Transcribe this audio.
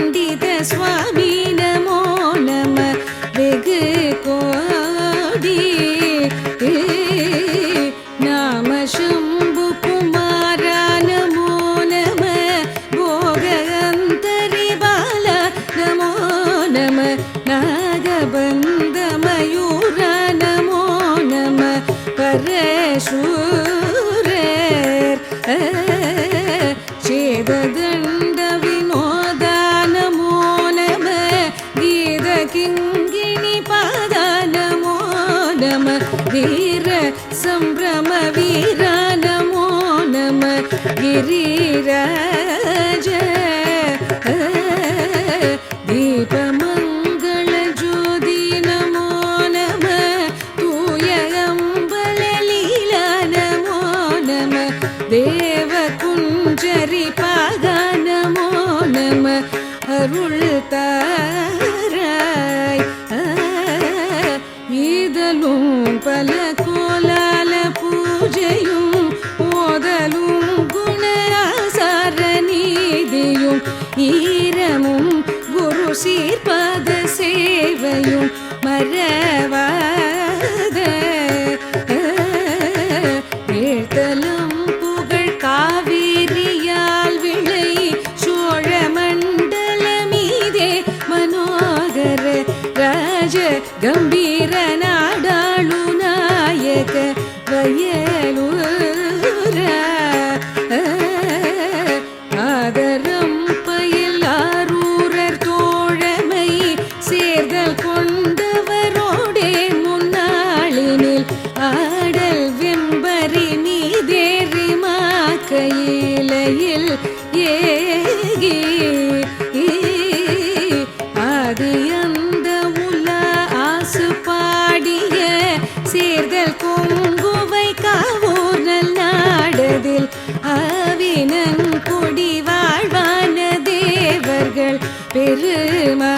பண்டித சுவாமி நமோ நம வெகு கோடி நாம சம்பு குமார நமோ நம போகந்தரி பால நமோ நம நாகபந்த மயூர நமோ நம பரசூரர் சேததண்ட வினோத நமோ நம கீத கிங்கிணி பாத நமோ நம வீர சம்பிரம வீர நமோ நம गिरिराज दीपमंगल ज्योति नमो नम तूय अंबल लीला नमो नम देव कुंजरी पाद नमो नम अरुள் தாராய் ஈதலும் பல கோலால பூஜையும் ஓதலும் குணாசார நீதியும் ஈரமும் குரு சீர்பாத சேவையும் மறவாத ஏழ்தலம் புகழ் காவிரியால் விளை சோழ மண்டல மீதே மனோகர ராஜ கம்பீர நாடாளு நாயக வயலூர ஆதரம் பயிலாரூரர் தோழமை சேர்தல் கொண்டவரோடே முன்னாளினில் ஆடல் வெம்பரி மீதேறி மாக்கையிலையில் ஏகி ஆதியந்த உல ஆசு பாடிய சேர்தல் கொங்குவை காவூர் நல்லாடதில் ஆவினன் கொடி வாழ்வான தேவர்கள் பெருமா